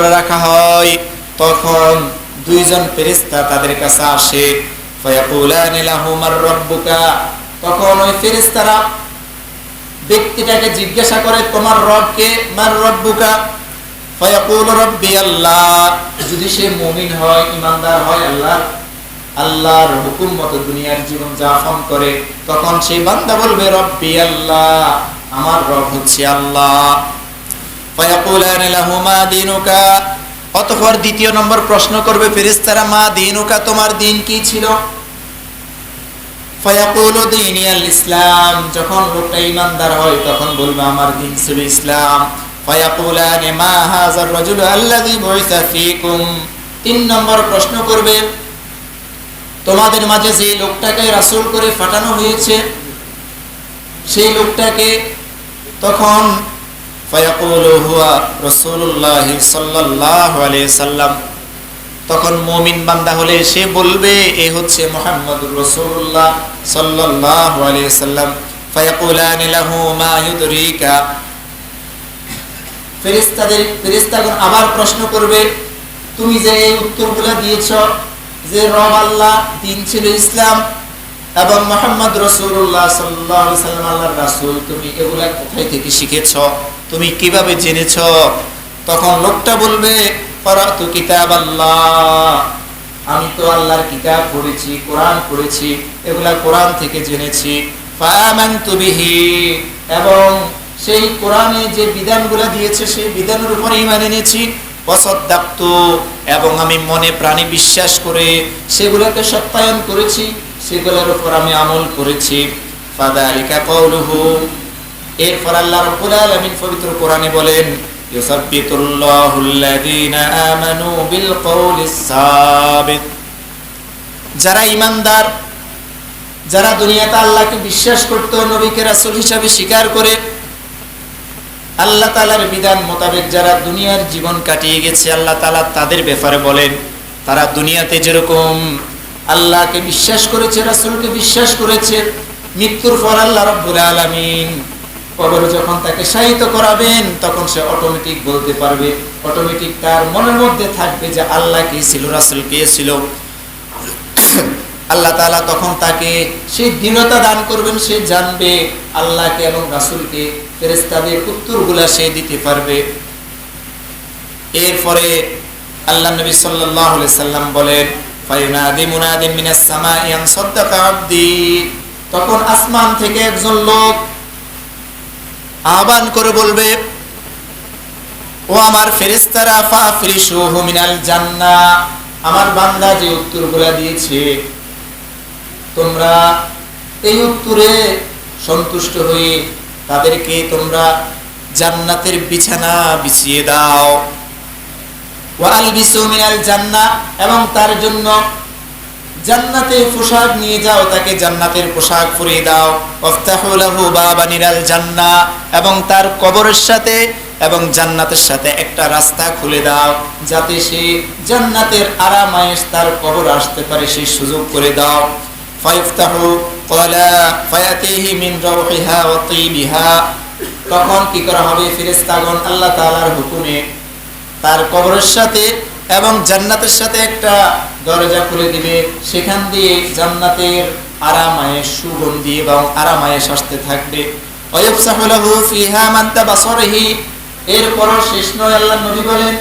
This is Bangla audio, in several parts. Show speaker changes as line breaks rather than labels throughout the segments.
কবরে রাখা হয়, তখন দুইজন ফেরেশতা তাদের কাছে আসে। ফায়াকুলানি লাহু মার রাব্বুকা, তখন ওই ফেরেশতারা ব্যক্তিটাকে জিজ্ঞাসা করে, তোমার রব কে? মার রাব্বুকা, ফায়াকুলু রাব্বি আল্লাহ। যদি সে মুমিন হয়, ঈমানদার হয়, আল্লাহর হুকুম মতো দুনিয়ার জীবন যাপন করে, তখন সেই বান্দা বলবে রব্বি আল্লাহ, আমার রব হচ্ছে আল্লাহ। ফায়াকুলানি লাহু মা দীনুকা, অতঃপর দ্বিতীয় নম্বর প্রশ্ন করবে ফেরেশতারা, মা দীনুকা, তোমার দিন কি ছিল? ফায়াকুলু দীনি আল ইসলাম, যখন লোকটা ঈমানদার হয় তখন বলবে আমার দিন ছিল ইসলাম। ফায়াকুলানি মা হাযার রাজুলু আল্লাযী বুইসা ফীকুম, তিন নম্বর প্রশ্ন করবে, তোমাদের মাঝে যে লোকটাকে রাসূল করে পাঠানো হয়েছে সেই লোকটাকে। তখন ফায়াকুলু হুয়া রাসূলুল্লাহ সাল্লাল্লাহু আলাইহি সাল্লাম, তখন মুমিন বান্দা হলে সে বলবে এ হচ্ছে মুহাম্মদুর রাসূলুল্লাহ সাল্লাল্লাহু আলাইহি সাল্লাম। ফায়াকুলানি লাহু মা ইউদরিকা, ফেরেশতাগণ আবার প্রশ্ন করবে, তুমি যে এই উত্তরগুলো দিয়েছো যে রব আল্লাহ, দিন ছিল ইসলাম এবং মুহাম্মদ রাসূলুল্লাহ সাল্লাল্লাহু আলাইহি সাল্লাম আল্লাহর রাসূল, তুমি এগুলা কোথায় থেকে শিখেছো, তুমি কিভাবে জেনেছো? তখন লোকটা বলবে ক্বরাতু কিতাবাল্লাহ, আমি তো আল্লাহর কিতাব পড়েছি, কোরআন পড়েছি, এগুলা কোরআন থেকে জেনেছি। ফাআমানতু বিহি, এবং সেই কোরআনে যে বিধানগুলো দিয়েছে সেই বিধানের উপর ঈমান এনেছি। ওয়াসাদ্দাকতু, এবং আমি মনে প্রাণে বিশ্বাস করে সেগুলোকে সত্যায়ন করেছি, সেগুলোর উপর আমি আমল করেছি। ফাযালিকা কাওলুহু, এরপর আল্লাহ রাব্বুল আলামিন পবিত্র কোরআনে বলেন, ইউসাব্বিতুল্লাহুল্লাযীনা আমানু বিল কওলিস সাবিত, যারা ঈমানদার, যারা দুনিয়াতে আল্লাহকে বিশ্বাস করত, নবীকে রাসূল হিসেবে স্বীকার করে আল্লাহ তাআলার বিধান মোতাবেক যারা দুনিয়ার জীবন কাটিয়ে গেছে, আল্লাহ তাআলা তাদের ব্যাপারে বলেন, তারা দুনিয়াতে যেরকম আল্লাহকে বিশ্বাস করেছে, রাসূলকে বিশ্বাস করেছে, মৃত্যুর পর আল্লাহ রাব্বুল আলামিন কবরে যখন তাকে শায়িত করাবেন তখন সে অটোমেটিক বলতে পারবে, অটোমেটিক তার মনের মধ্যে থাকবে যে আল্লাহ কে ছিল, রাসূল কে ছিল। আল্লাহ তাআলা তখন তাকে সেই দৃঢ়তা দান করবেন, সে জানবে আল্লাহকে এবং রাসূলকে, ফেরেশতাদের উত্তরগুলা সে দিতে পারবে। এরপরে আল্লাহ নবী সাল্লাল্লাহু আলাইহি সাল্লাম বলেন, ফায়ুনাদি মুনাদিন মিনাস সামাই আন সাদ্দাকা আবদি, তখন আসমান থেকে একজন লোক আহ্বান করে বলবে, ও আমার ফেরেশতারা, ফাফরিশুহু মিনাল জান্নাহ, আমার বান্দা যে উত্তরগুলা দিয়েছে তোমরা এই উত্তরে সন্তুষ্ট হয়ে তাদেরকে তোমরা জান্নাতের বিছানা বিছিয়ে দাও। ওয়া আলবিসু মিনাল জান্নাহ, এবং তার জন্য জান্নাতের পোশাক নিয়ে যাও, তাকে জান্নাতের পোশাক পরিয়ে দাও। ওয়াফতাহু লাহু বাবান ইলাল জান্নাহ, এবং তার কবরের সাথে এবং জান্নাতের সাথে একটা রাস্তা খুলে দাও, যাতে সে জান্নাতের আরামায়েশ তার কবর আসতে পারে, সেই সুযোগ করে দাও। ফায়ুফতাহু ক্বালা ফায়াতিহি মিন রাউহিহা ওয়া তিবিহা, তখন কি করা হবে? ফেরেশতাগণ আল্লাহ তাআলার হুকুমে তার কবরের সাথে এবং জান্নাতের সাথে একটা দরজা খুলে দিবে, সেখান দিয়ে জান্নাতের আরামায়েশ, সুগন্ধি এবং আরামায়েশ আসতে থাকবে। ওয়ায়ুফসাহু লাহু ফিহা মাদ্দা বাসরিহি, এরপরও শেষ নয়, আল্লাহর নবী বলেন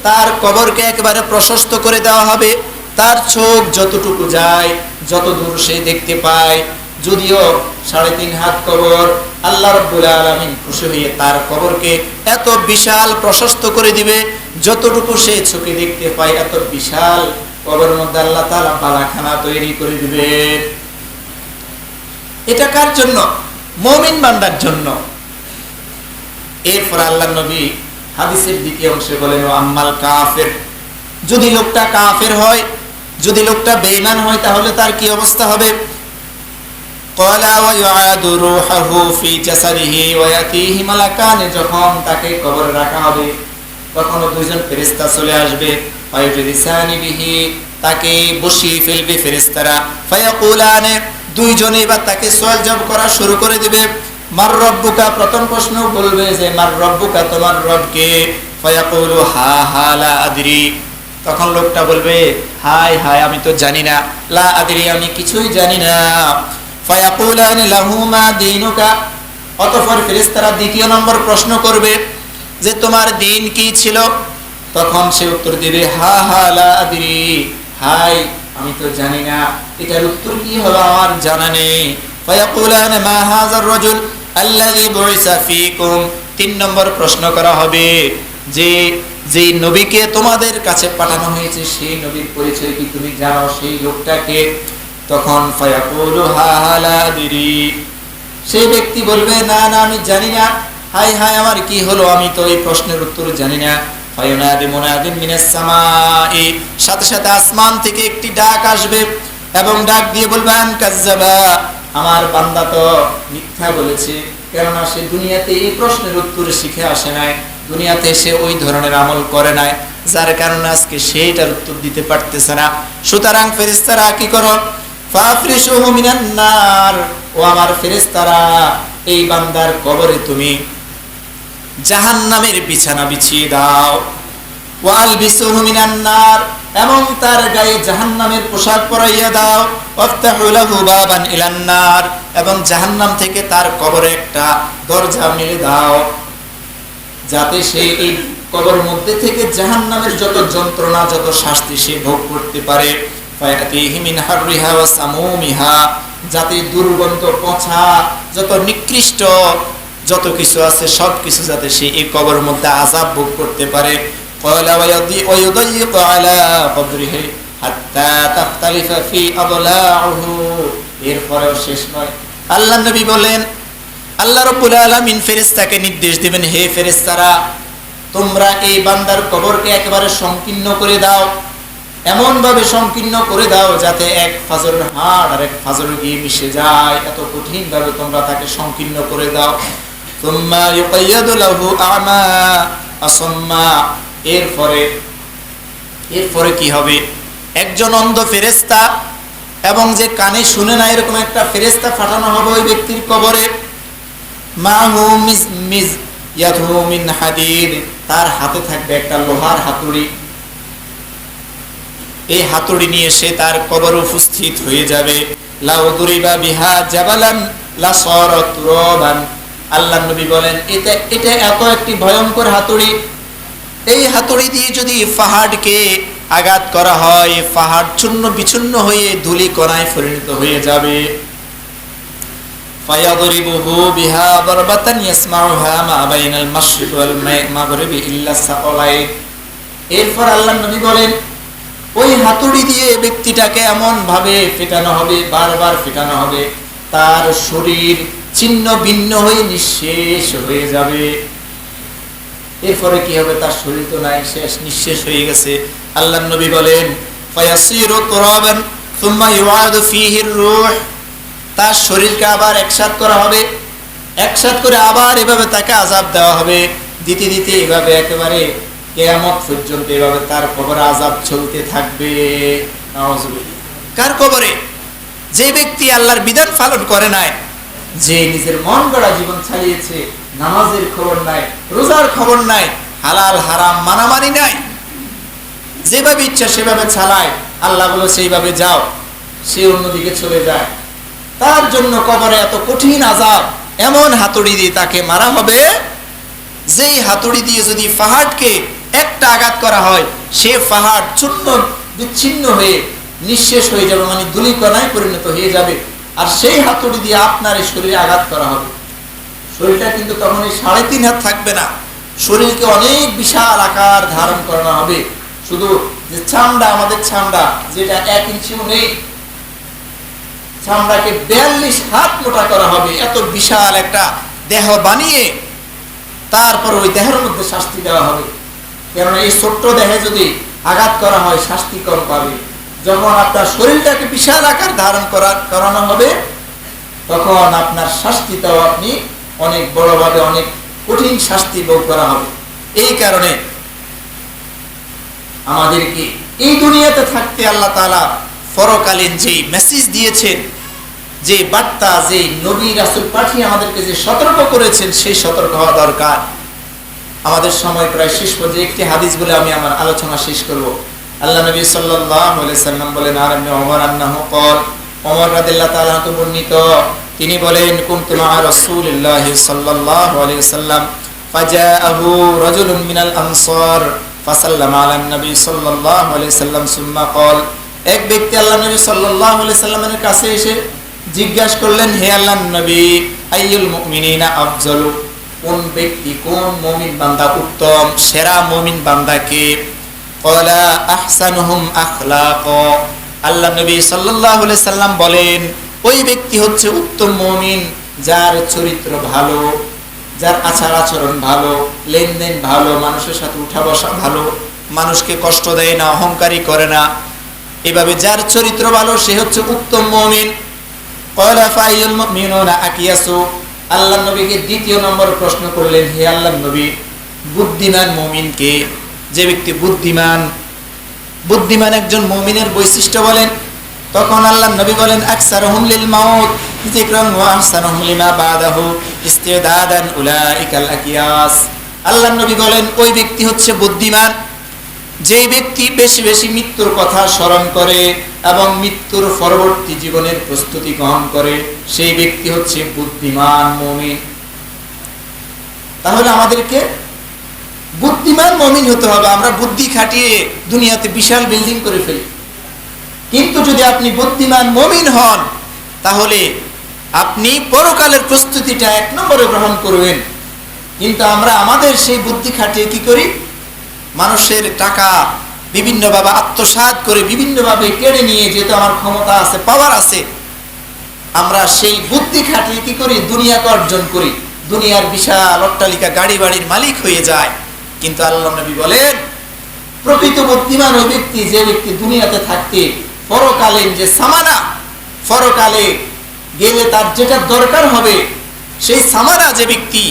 তার কবরকে একেবারে প্রশস্ত করে দেওয়া হবে, তার চোখ যতটুকু যায়, যত দূর সে দেখতে পায়, যদিও 3.5 হাত কবর, আল্লাহ রাব্বুল আলামিন খুশি হয়ে তার কবরকে এত বিশাল প্রশস্ত করে দিবে, যতটুকু সে চোখে দেখতে পায় এত বিশাল কবরের মধ্যে আল্লাহ তাআলা বালাখানা তৈরি করে দিবে। এটা কার জন্য? মুমিন বান্দার জন্য। এরপর আল্লাহর নবী হাদিসের দ্বিতীয় অংশে বলেন, আম্মাল কাফির, যদি লোকটা কাফের হয়, যদি লোকটা বেঈমান হয়, তাহলে তার কি অবস্থা হবে? ক্বালা ওয়া ইউআদু রূহুহু ফি জাসাদিহি ওয়া ইয়াতিহি মালাকান, যখন তাকে কবরে রাখা হবে তখন দুইজন ফেরেশতা চলে আসবে, ফায়ুজলিসানি বিহি, তাকে বসিয়ে ফেলবে ফেরেশতারা। ফায়াকুলানে, দুইজনে এবার তাকে সওয়াল জবাব করা শুরু করে দিবে। মার রব্বুকা, প্রথম প্রশ্ন বলবে যে মার রব্বুকা, তোমার রব কে? ফায়াকুলু হা হা লা আদরি, তখন লোকটা বলবে হায় হায় আমি তো জানি না, লা আদরি আমি কিছুই জানি না। ফায়াকুলানি লাহু মা দীনুকা, অতঃপর ফেরেশতারা দ্বিতীয় নম্বর প্রশ্ন করবে যে তোমার দিন কি ছিল? তখন সে উত্তর দিবে হা হা লা আদরি, হায় আমি তো জানি না, এটার উত্তর কি হবে আমার জানা নেই। ফায়াকুলান মা হাযার রাজুল আল্লাযী বুইসা ফীকুম, তিন নম্বর প্রশ্ন করা হবে যে যেই নবীকে তোমাদের কাছে পাঠানো হয়েছে সেই নবীর পরিচয় কি তুমি জানো, সেই লোকটাকে? তখন ফায়াকুলু হা হা লা আদরি, সেই ব্যক্তি বলবে না না আমি জানি না, হায় হায় আমার কি হলো, আমি তো এই প্রশ্নের উত্তর জানি না। ফায়ুনাদি মুনাদিন মিনাস সামাই, সাথে সাথে আসমান থেকে একটি ডাক আসবে এবং ডাক দিয়ে বলবেন কাজ্জাবা, আমার বান্দা তো মিথ্যা বলেছে, কেননা সে দুনিয়াতে এই প্রশ্নের উত্তর শিখে আসে নাই, দুনিয়াতে সে ওই ধরনের আমল করে নাই, যার কারণে আজকে সেইটার উত্তর দিতে পারতেছে না। সুতরাং ফেরেশতারা কি করো, ফাফরিশুহু মিনান নার, ও আমার ফেরেশতারা এই বান্দার কবরে তুমি জাহান্নামের বিছানা বিছিয়ে দাও। ওয়ালবিসুহু মিনান নার, এবং তার গায়ে জাহান্নামের পোশাক পরাইয়া দাও। ওয়াফতাহু লাহু বাবান ইলান নার, এবং জাহান্নাম থেকে তার কবরে একটা দরজা মেলে দাও, যাতে সে এই কবর মধ্যে থেকে জাহান্নামের যত যন্ত্রণা যত শাস্তি সে ভোগ করতে পারে। ফায়াতিহি মিন হাররিহা ওয়া সামুমিহা, যাতে দুর্গন্ধ পচা যত নিকৃষ্ট যত কিছু আছে সব কিছু যাতে সে এই কবর মধ্যে আযাব ভোগ করতে পারে। ক্বালা ওয়ায়ুদাইয়িকু আলা কবরিহি হাত্তা তাখতালিফা ফি আদলাউহু, এরপরেও শেষ নয়। আল্লাহ নবী বলেন, আল্লাহ রাব্বুল আলামিন ফেরেশতাকে নির্দেশ দিবেন, হে ফেরেশতারা তোমরা এই বান্দার কবরকে একেবারে সংকীর্ণ করে দাও, এমন ভাবে সংকীর্ণ করে দাও যাতে এক ফাজরের হাড় আর এক ফাজর গিয়ে মিশে যায়, এত কঠিন ভাবে তোমরা তাকে সংকীর্ণ করে দাও। তুম্মা ইউকাইয়াদু লাহু আমা আসাম্মা, এরপরে কি হবে, একজন অন্ধ ফেরেশতা এবং যে কানে শুনে না এরকম একটা ফেরেশতা পাঠানো হবে ওই ব্যক্তির কবরে। মাহু মিযয়াতু মিন হাদিদ, তার হাতে থাকবে একটা লোহার হাতুড়ি, এই হাতুড়ি নিয়ে সে তার কবরে উপস্থিত হয়ে যাবে। লাউ দুরিবা বিহা জাবালান লাসারা তুরাবান, আল্লাহর নবী বলেন এটা এত একটি ভয়ঙ্কর হাতুড়ি, এই হাতুড়ি দিয়ে যদি পাহাড়কে আঘাত করা হয় পাহাড় চূর্ণ বিচূর্ণ হয়ে ধুলি কণায় পরিণত হয়ে যাবে। ফায়াদরিবুহু বিহা দারবাতান ইয়াসমাউহা মা বাইনাল মাশরিক ওয়াল মাগরিবি ইল্লা সাকালাইন, এরপর আল্লাহর নবী বলেন ওই হাতুড়ি দিয়ে ব্যক্তিটাকে এমন ভাবে ফেটানো হবে, বারবার ফেটানো হবে, তার শরীর ছিন্ন ভিন্ন হয়ে নিঃশেষ হয়ে যাবে। এরপরে কি হবে, তার শরীর তো নাই, শেষ নিঃশেষ হয়ে গেছে। আল্লাহর নবী বলেন ফায়াসিরু তুরাবান সুম্মা ইউআদু ফীহির রূহ, তার শরীরকে আবার একসাথ করা হবে, একসাথ করে আবার এভাবে তাকে আযাব দেওয়া হবে, দিতে দিতে এভাবে একেবারে কিয়ামত পর্যন্ত এভাবে তার কবরে আযাব চলতে থাকবে। নাউযুবিল্লাহ। কার কবরে? যে ব্যক্তি আল্লাহর বিধান পালন করে নাই, যে নিজের মন গড়া জীবন চালিয়েছে, নামাজের খবর নাই, রোজার খবর নাই, হালাল হারাম মানামানি নাই, যেভাবে ইচ্ছা সেভাবে চালায়, আল্লাহ বলে সেইভাবে যাও, সে অন্যদিকে চলে যায়, তার জন্য কবরে এত কঠিন আযাব, এমন হাতুড়ি দিয়ে তাকে মারা হবে যেই হাতুড়ি দিয়ে যদি পাহাড়কে একটা আঘাত করা হয় সে পাহাড় চূর্ণ বিচ্ছিন্ন হয়ে নিঃশেষ হয়ে যাবে, মানে ধূলিকণায় পরিণত হয়ে যাবে। আর সেই হাতুড়ি দিয়ে আপনার এই শরীরে আঘাত করা হবে, শরীরটা কিন্তু তখন এই 3.5 হাত থাকবে না, শরীরকে অনেক বিশাল আকার ধারণ করানো হবে। শুধু যে চামড়া, আমাদের চামড়া যেটা 1 ইঞ্চিও নেই, চামড়াকে 42 হাত মোটা করা হবে, এত বিশাল একটা দেহ বানিয়ে তারপর ওই দেহের মধ্যে শাস্তি দেওয়া হবে। কারণ এই ছোট্ট দেহে যদি আঘাত করা হয় শাস্তি কম পাবে, যখন আপনার শরীরটাকে বিশাল আকার ধারণ করানো হবে তখন আপনার শাস্তিটাও আপনি অনেক বড়ভাবে অনেক কঠিন শাস্তি ভোগ করা হবে। এই কারণে আমাদেরকে এই দুনিয়াতে থাকতে আল্লাহ তাআলা পরকালীন যে মেসেজ দিয়েছেন, যে বার্তা, যে নবী রাসূল পাঠিয়ে আমাদেরকে যে সতর্ক করেছেন, সেই সতর্ক হওয়া দরকার। আমাদের সময় প্রায় শেষ পর্যায়ে একটি হাদিস বলে আমি আমার আলোচনা শেষ করব। আল্লাহ নবী সাল্লাল্লাহু আলাইহি সাল্লাম বলেন, আর ইবনে ওমর আন্নাহু ক্বাল, ওমর রাদিয়াল্লাহু তাআলা থেকে বর্ণিত, তিনি বলেন, কুনতু মা রাসূলিল্লাহ সাল্লাল্লাহু আলাইহি ওয়াসাল্লাম ফাজাআহু রাজুলুন মিনাল আনসার ফাসাল্লামা আলান নবী সাল্লাল্লাহু আলাইহি ওয়াসাল্লাম সুম্মা ক্বাল, এক ব্যক্তি আল্লাহ নবী সাল্লাল্লাহু আলাইহি সাল্লামের কাছে এসে জিজ্ঞাসা করলেন, হে আল্লাহর নবী, আইয়ুল মুমিনিনা আফজালু, কোন ব্যক্তি, কোন মুমিন বান্দা উত্তম, সেরা মুমিন বান্দা কে? ক্বালা আহসানুহুম আখলাকা, আল্লাহ নবী সাল্লাল্লাহু আলাইহি সাল্লাম বলেন, ওই ব্যক্তি হচ্ছে উত্তম মুমিন যার চরিত্র ভালো, যার আচার আচরণ ভালো, লেনদেন ভালো, মানুষের সাথে উঠা বসা ভালো, মানুষকে কষ্ট দেয় না, অহংকারী করে না, এভাবে যার চরিত্র ভালো সে হচ্ছে উত্তম মুমিন। ক্বালা ফাইয়ুল মুমিনুনা আকিয়াসু, আল্লাহ নবীকে দ্বিতীয় নম্বর প্রশ্ন করলেন, হে আল্লাহ নবী, বুদ্ধিমান মুমিন কে? যে ব্যক্তি বুদ্ধিমান, বুদ্ধিমান একজন মুমিনের বৈশিষ্ট্য বলেন। তখন আল্লাহ নবী বলেন, আকসারুহুম লিল মাউত যিকরান ওয়া আহসানুহুম লিমা বাদাহু ইস্তিদাদান উলাইকাল আকিয়াস, আল্লাহ নবী বলেন, ওই ব্যক্তি হচ্ছে বুদ্ধিমান যে ব্যক্তি বেশি বেশি মৃত্যুর কথা স্মরণ করে এবং মৃত্যুর পরবর্তী জীবনের প্রস্তুতি গ্রহণ করে, সেই ব্যক্তি হচ্ছে বুদ্ধিমান মুমিন। তাহলে আমাদেরকে বুদ্ধিমান মুমিন হতে হবে। আমরা বুদ্ধি খাটিয়ে দুনিয়াতে বিশাল বিল্ডিং করে ফেলি, কিন্তু যদি আপনি বুদ্ধিমান মুমিন হন তাহলে আপনি পরকালের প্রস্তুতিটা এক নম্বরে গ্রহণ করবেন। কিন্তু আমরা আমাদের সেই বুদ্ধি খাটিয়ে কি করি? মানুষের টাকা বিভিন্নভাবে আত্মসাৎ করে, বিভিন্নভাবে কেড়ে নিয়ে, যেহেতু আমার ক্ষমতা আছে, পাওয়ার আছে, আমরা সেই বুদ্ধি খাটিয়ে কি করি? দুনিয়াকে অর্জন করি, দুনিয়ার বিশাল অট্টালিকা, গাড়ি বাড়ির মালিক হয়ে যায়। কিন্তু আল্লাহ নবী বলেন, প্রকৃত বুদ্ধিমান ওই ব্যক্তি যে ব্যক্তি দুনিয়াতে থাকতে পরকালীন যে সামানা, পরকালে গেলে তার যেটা দরকার হবে সেই সামানা যে ব্যক্তি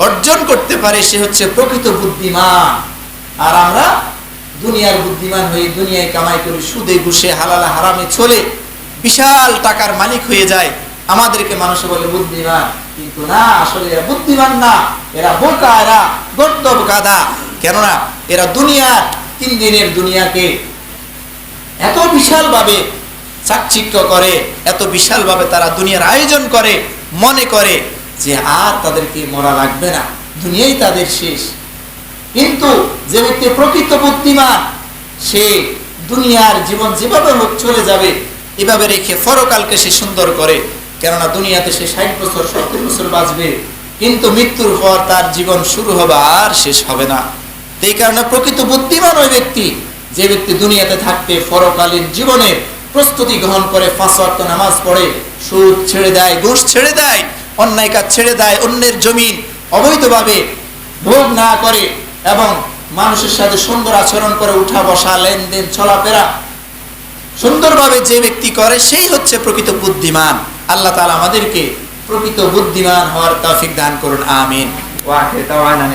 অর্জন করতে পারে, সে হচ্ছে প্রকৃত বুদ্ধিমান। আর আমরা দুনিয়ার বুদ্ধিমান হয়ে দুনিয়ায় কামাই করি, সুদে ঘুষে হালাল হারামে চলে বিশাল টাকার মালিক হয়ে যায়, আমাদেরকে মানুষ বলে বুদ্ধিমান। কিন্তু না, আসলে এরা বুদ্ধিমান না, এরা বোকা, এরা গর্দভ গাধা। কেননা এরা দুনিয়ার 3 দিনের দুনিয়াকে এত বিশাল ভাবে চাকচিক্য করে, এত বিশাল ভাবে তারা দুনিয়ার আয়োজন করে, মনে করে যে আর তাদেরকে মরা লাগবে না, দুনিয়াই তাদের শেষ। কিন্তু যে ব্যক্তি প্রকৃত বুদ্ধিমান, সে দুনিয়ার জীবন যেভাবে হোক চলে যাবে, এভাবে রেখে পরকালকে সে সুন্দর করে। কেননা দুনিয়াতে সে 60 বছর 70 বছর বাঁচবে, কিন্তু মৃত্যুর পর তার জীবন শুরু হবে আর শেষ হবে না। এই কারণে প্রকৃত বুদ্ধিমান ওই ব্যক্তি যে ব্যক্তি দুনিয়াতে থাকতে পরকালীন জীবনের প্রস্তুতি গ্রহণ করে, 5 ওয়াক্ত নামাজ পড়ে, সুদ ছেড়ে দেয়, ঘুষ ছেড়ে দেয়, অন্যায় কাজ ছেড়ে দেয়, অন্যের জমিন অবৈধভাবে ভোগ না করে এবং মানুষের সাথে সুন্দর আচরণ করে, উঠা বসা, লেনদেন, চলাফেরা সুন্দরভাবে যে ব্যক্তি করে, সেই হচ্ছে প্রকৃত বুদ্ধিমান। আল্লাহ তাআলা আমাদেরকে প্রকৃত বুদ্ধিমান হওয়ার তৌফিক দান করুন, আমিন। ওয়া আখিরু দাওয়ানা